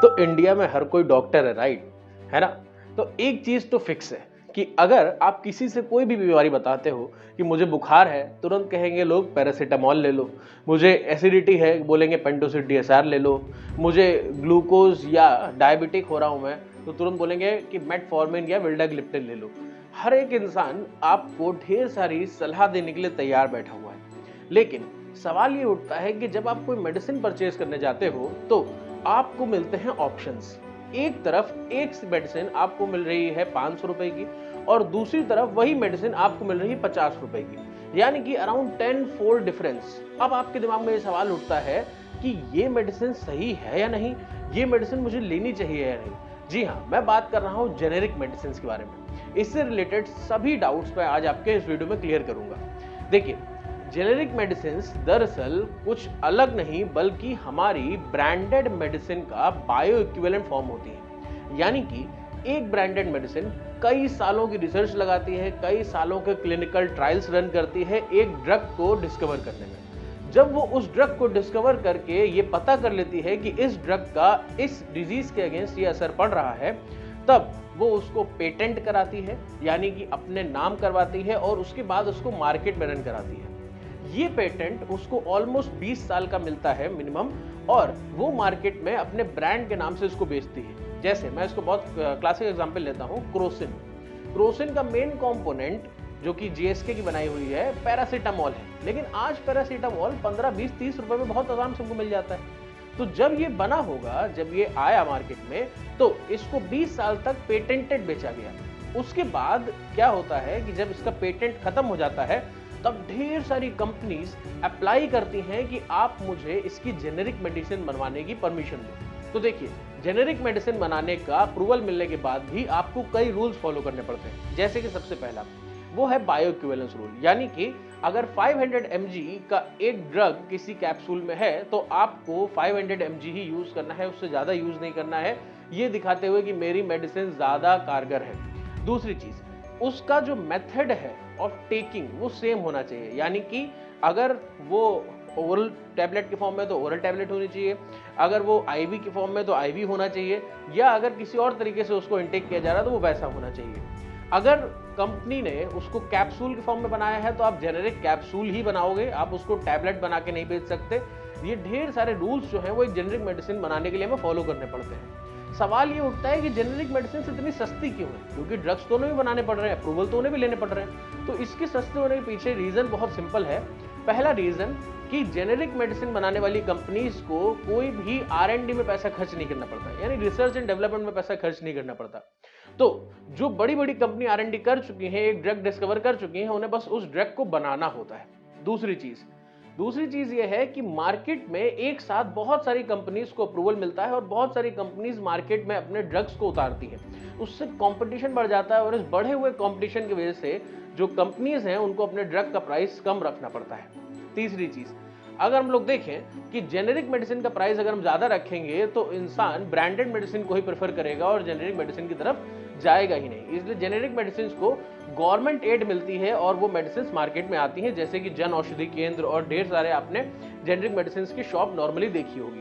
तो इंडिया में हर कोई डॉक्टर है, राइट? है ना? तो एक चीज तो फिक्स है कि अगर आप किसी से कोई भी बीमारी बताते हो कि मुझे बुखार है, तुरंत कहेंगे लोग पैरासीटामॉल ले लो। मुझे एसिडिटी है, बोलेंगे पेंटोसिड डीएसआर ले लो। मुझे ग्लूकोज या डायबिटिक हो रहा हूं मैं, तो तुरंत बोलेंगे कि मेटफॉर्मिन या विल्डाग्लिप्टिन ले लो। हर एक इंसान आपको ढेर सारी सलाह देने के लिए तैयार बैठा हुआ है, लेकिन सवाल ये उठता है कि जब आप कोई मेडिसिन परचेज करने जाते हो तो आपको मिलते हैं ऑप्शंस। एक तरफ एक मेडिसिन आपको मिल रही है 500 रुपए की और दूसरी तरफ वही मेडिसिन आपको मिल रही है 50 रुपए की, यानी कि अराउंड 10 फोल्ड डिफरेंस। अब आपके दिमाग में ये सवाल उठता है कि ये मेडिसिन सही है या नहीं, ये मेडिसिन मुझे लेनी चाहिए या नहीं। जी हाँ, मैं बात कर रहा हूँ जेनेरिक मेडिसिन के बारे में। इससे रिलेटेड सभी डाउट्स मैं आज आपके इस वीडियो में क्लियर करूंगा। देखिए, जेनेरिक मेडिसिन दरअसल कुछ अलग नहीं बल्कि हमारी ब्रांडेड मेडिसिन का बायो इक्विवेलेंट फॉर्म होती है। यानी कि एक ब्रांडेड मेडिसिन कई सालों की रिसर्च लगाती है, कई सालों के क्लिनिकल ट्रायल्स रन करती है एक ड्रग को डिस्कवर करने में। जब वो उस ड्रग को डिस्कवर करके ये पता कर लेती है कि इस ड्रग का इस डिजीज के अगेंस्ट ये असर पड़ रहा है, तब वो उसको पेटेंट कराती है, यानी कि अपने नाम करवाती है और उसके बाद उसको मार्केट में रन कराती है। ये पेटेंट उसको ऑलमोस्ट 20 साल का मिलता है मिनिमम, और वो मार्केट में अपने ब्रांड के नाम से इसको बेचती है। जैसे मैं इसको बहुत क्लासिक एग्जांपल लेता हूँ, क्रोसिन। क्रोसिन का मेन कंपोनेंट जो कि जीएसके की बनाई हुई है पैरासीटामॉल है, लेकिन आज पैरासीटामॉल 15, 20, 30 रुपए में बहुत आराम से हमको मिल जाता है। तो जब ये बना होगा, जब ये आया मार्केट में, तो इसको 20 साल तक पेटेंटेड बेचा गया। उसके बाद क्या होता है कि जब इसका पेटेंट खत्म हो जाता है, तब ढेर सारी कंपनीज अप्लाई करती हैं कि आप मुझे इसकी जेनेरिक मेडिसिन बनवाने की परमिशन दो। तो देखिए, जेनेरिक मेडिसिन बनाने का अप्रूवल मिलने के बाद भी आपको कई रूल्स फॉलो करने पड़ते हैं। जैसे कि सबसे पहला वो है बायो इक्विवेलेंस रूल, यानी कि अगर 500 mg का एक ड्रग किसी कैप्सूल में है तो आपको 500 mg ही यूज करना है, उससे ज्यादा यूज नहीं करना है, ये दिखाते हुए कि मेरी मेडिसिन ज्यादा कारगर है। दूसरी चीज, उसका जो मेथड है ऑफ टेकिंग वो सेम होना चाहिए, यानी कि अगर वो ओरल टैबलेट के फॉर्म में तो ओरल टैबलेट होनी चाहिए, अगर वो आईवी के फॉर्म में तो आईवी होना चाहिए, या अगर किसी और तरीके से उसको इंटेक किया जा रहा है तो वो वैसा होना चाहिए। अगर कंपनी ने उसको कैप्सूल के फॉर्म में बनाया है तो आप जेनेरिक कैप्सूल ही बनाओगे, आप उसको टैबलेट बना के नहीं बेच सकते। ये ढेर सारे रूल्स जो हैं वो एक जेनेरिक मेडिसिन बनाने के लिए हमें फॉलो करने पड़ते हैं। सवाल ये उठता है कि जेनेरिक मेडिसिन इतनी सस्ती क्यों है, क्योंकि ड्रग्स तो उन्हें भी बनाने पड़ रहे हैं, अप्रूवल तो उन्हें भी लेने पड़ रहे हैं। तो इसके सस्ते होने के पीछे रीजन बहुत सिंपल है। पहला रीजन कि जेनेरिक मेडिसिन बनाने वाली कंपनीज को कोई भी R&D में पैसा खर्च नहीं करना पड़ता, यानी रिसर्च एंड डेवलपमेंट में पैसा खर्च नहीं करना पड़ता। तो जो बड़ी बड़ी कंपनी R&D कर चुकी हैं, एक ड्रग डिस्कवर कर चुकी हैं, उन्हें बस उस ड्रग को बनाना होता है। दूसरी चीज ये है कि मार्केट में एक साथ बहुत सारी कंपनीज को अप्रूवल मिलता है और बहुत सारी कंपनीज मार्केट में अपने ड्रग्स को उतारती हैं। उससे कंपटीशन बढ़ जाता है और इस बढ़े हुए कंपटीशन की वजह से जो कंपनीज हैं उनको अपने ड्रग का प्राइस कम रखना पड़ता है। तीसरी चीज, अगर हम लोग देखें कि जेनेरिक मेडिसिन का प्राइस अगर हम ज्यादा रखेंगे तो इंसान ब्रांडेड मेडिसिन को ही प्रेफर करेगा और जेनेरिक मेडिसिन की तरफ जाएगा ही नहीं। इसलिए जेनेरिक मेडिसिन को गवर्नमेंट एड मिलती है और वो मेडिसिन मार्केट में आती हैं, जैसे कि जन औषधि केंद्र और ढेर सारे आपने जेनेरिक मेडिसिन की शॉप नॉर्मली देखी होगी।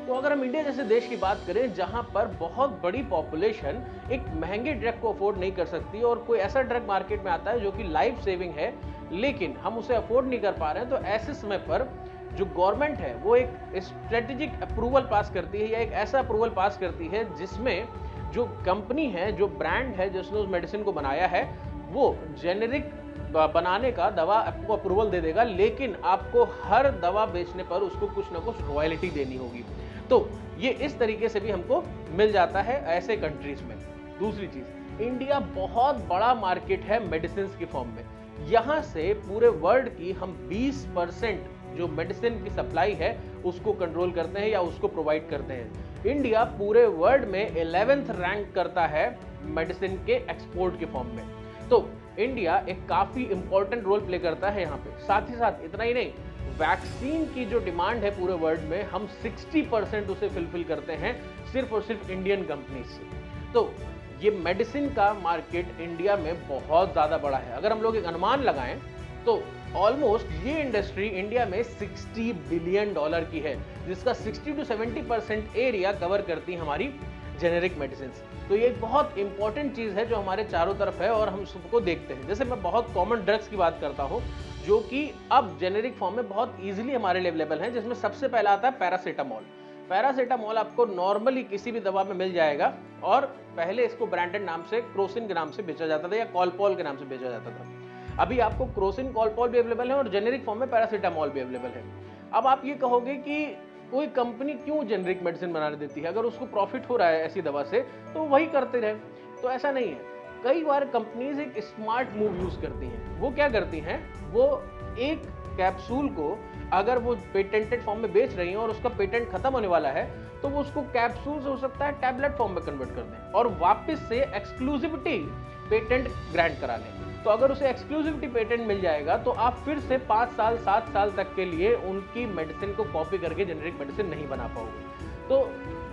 तो अगर हम इंडिया जैसे देश की बात करें जहां पर बहुत बड़ी पॉपुलेशन एक महंगे ड्रग को अफोर्ड नहीं कर सकती और कोई ऐसा ड्रग मार्केट में आता है जो कि लाइफ सेविंग है, लेकिन हम उसे अफोर्ड नहीं कर पा रहे हैं, तो ऐसे समय पर जो गवर्नमेंट है वो एक स्ट्रेटेजिक अप्रूवल पास करती है या एक ऐसा अप्रूवल पास करती है जिसमें जो कंपनी है, जो ब्रांड है जिसने उस मेडिसिन को बनाया है, वो जेनेरिक बनाने का दवा आपको अप्रूवल दे देगा, लेकिन आपको हर दवा बेचने पर उसको कुछ ना कुछ रॉयल्टी देनी होगी। तो ये इस तरीके से भी हमको मिल जाता है ऐसे कंट्रीज में। दूसरी चीज, इंडिया बहुत बड़ा मार्केट है मेडिसिन के फॉर्म में। यहाँ से पूरे वर्ल्ड की हम 20% जो मेडिसिन की सप्लाई है उसको कंट्रोल करते हैं या उसको प्रोवाइड करते हैं। इंडिया पूरे वर्ल्ड में 11th रैंक करता है मेडिसिन के एक्सपोर्ट के फॉर्म में। तो इंडिया एक काफी इंपॉर्टेंट रोल प्ले करता है यहाँ पे। साथ ही साथ इतना ही नहीं, वैक्सीन की जो डिमांड है पूरे वर्ल्ड में हम 60% उसे फुलफिल करते हैं सिर्फ और सिर्फ इंडियन कंपनीज से। तो ये मेडिसिन का मार्केट इंडिया में बहुत ज्यादा बड़ा है। अगर हम लोग एक अनुमान लगाएं तो ऑलमोस्ट ये इंडस्ट्री इंडिया में $60 बिलियन की है, जिसका 60 to 70% एरिया कवर करती है हमारी जेनेरिक मेडिसिन। तो ये एक बहुत इंपॉर्टेंट चीज़ है जो हमारे चारों तरफ है और हम सबको देखते हैं। जैसे मैं बहुत कॉमन ड्रग्स की बात करता हूँ जो कि अब जेनेरिक फॉर्म में बहुत ईजिली हमारे लिए अवेलेबल हैं, जिसमें सबसे पहला आता है पैरासीटामोल। पैरासीटामोल आपको नॉर्मली किसी भी दवा में मिल जाएगा और पहले इसको ब्रांडेड नाम से क्रोसिन के नाम से बेचा जाता था या कॉलपॉल के नाम से बेचा जाता था। अभी आपको क्रोसिन कॉलपॉल भी अवेलेबल है और जेनेरिक फॉर्म में पैरासीटामोल भी अवेलेबल है। अब आप ये कहोगे कि कोई कंपनी क्यों जेनेरिक मेडिसिन बनाने देती है, अगर उसको प्रॉफिट हो रहा है ऐसी दवा से तो वही करते रहे। तो ऐसा नहीं है, कई बार कंपनीज एक स्मार्ट मूव यूज करती हैं। वो क्या करती हैं, वो एक कैप्सूल को अगर वो पेटेंटेड फॉर्म में बेच रही हैं और उसका पेटेंट खत्म होने वाला है तो वो उसको कैप्सूल से हो सकता है टैबलेट फॉर्म में कन्वर्ट कर दें और वापस से एक्सक्लूसिविटी पेटेंट ग्रांट करा लें। तो अगर उसे एक्सक्लूसिविटी पेटेंट मिल जाएगा तो आप फिर से 5 साल 7 साल तक के लिए उनकी मेडिसिन को कॉपी करके जेनेरिक मेडिसिन नहीं बना पाओगे। तो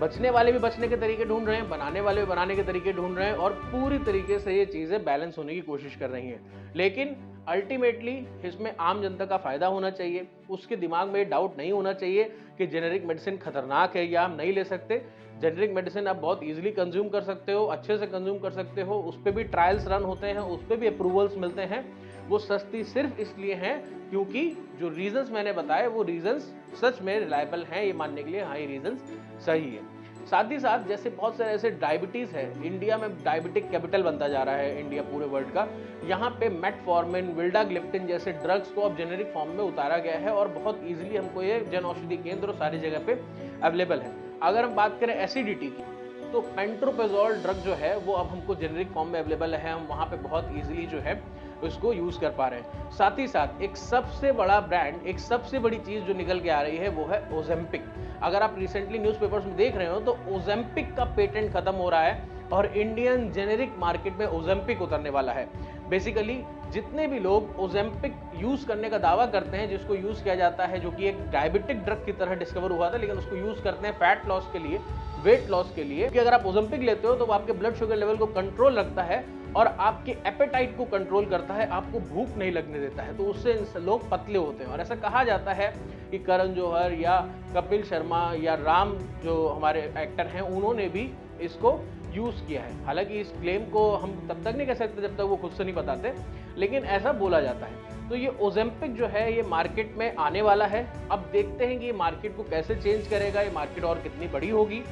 बचने वाले भी बचने के तरीके ढूंढ रहे हैं, बनाने वाले भी बनाने के तरीके ढूंढ रहे हैं और पूरी तरीके से ये चीज़ें बैलेंस होने की कोशिश कर रही हैं। लेकिन अल्टीमेटली इसमें आम जनता का फायदा होना चाहिए, उसके दिमाग में डाउट नहीं होना चाहिए कि जेनेरिक मेडिसिन खतरनाक है या हम नहीं ले सकते। जेनेरिक मेडिसिन आप बहुत इजीली कंज्यूम कर सकते हो, अच्छे से कंज्यूम कर सकते हो, उस पर भी ट्रायल्स रन होते हैं, उस पर भी अप्रूवल्स मिलते हैं। वो सस्ती सिर्फ इसलिए हैं क्योंकि जो रीजंस मैंने बताए वो रीजंस सच में रिलायबल हैं, ये मानने के लिए हाँ ये रीजंस सही है। साथ ही साथ जैसे बहुत सारे ऐसे डायबिटीज़ है, इंडिया में डायबिटिक कैपिटल बनता जा रहा है इंडिया पूरे वर्ल्ड का। यहाँ पे मेटफॉर्मिन, विल्डाग्लिप्टिन जैसे ड्रग्स को अब जेनेरिक फॉर्म में उतारा गया है और बहुत ईजिली हमको ये जन औषधि केंद्र और सारी जगह पे अवेलेबल है। अगर हम बात करें एसिडिटी की तो पेंट्रोपेजोल ड्रग जो है वो अब हमको जेनेरिक फॉर्म में अवेलेबल है, हम वहाँ पे बहुत ईजिली जो है उसको यूज़ कर पा रहे हैं। साथ ही साथ एक सबसे बड़ा ब्रांड, एक सबसे बड़ी चीज़ जो निकल के आ रही है वो है ओजेम्पिक। अगर आप रिसेंटली न्यूज़पेपर्स में देख रहे हो तो ओजेम्पिक का पेटेंट खत्म हो रहा है और इंडियन जेनेरिक मार्केट में ओजेम्पिक उतरने वाला है। बेसिकली जितने भी लोग ओजेम्पिक यूज़ करने का दावा करते हैं, जिसको यूज़ किया जाता है, जो कि एक डायबिटिक ड्रग की तरह डिस्कवर हुआ था, लेकिन उसको यूज़ करते हैं फैट लॉस के लिए, वेट लॉस के लिए, कि अगर आप ओजेम्पिक लेते हो तो वो आपके ब्लड शुगर लेवल को कंट्रोल रखता है और आपके एपेटाइट को कंट्रोल करता है, आपको भूख नहीं लगने देता है। तो उससे लोग पतले होते हैं और ऐसा कहा जाता है कि करण जौहर या कपिल शर्मा या राम जो हमारे एक्टर हैं उन्होंने भी इसको यूज़ किया है। हालांकि इस क्लेम को हम तब तक नहीं कह सकते जब तक वो खुद से नहीं बताते, लेकिन ऐसा बोला जाता है। तो ये ओजेम्पिक जो है ये मार्केट में आने वाला है। अब देखते हैं कि ये मार्केट को कैसे चेंज करेगा, ये मार्केट और कितनी बड़ी होगी।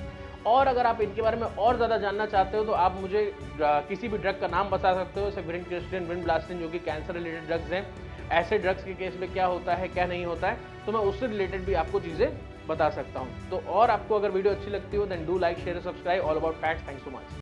और अगर आप इनके बारे में और ज़्यादा जानना चाहते हो तो आप मुझे किसी भी ड्रग का नाम बता सकते हो, जैसे विंडक्रिस्टिन, विंडब्लास्टिन जो कि कैंसर रिलेटेड ड्रग्स हैं। ऐसे ड्रग्स के केस में क्या होता है क्या नहीं होता है, तो मैं उससे रिलेटेड भी आपको चीज़ें बता सकता हूँ। तो और आपको अगर वीडियो अच्छी लगती हो then do like share subscribe. All about facts. Thanks so much.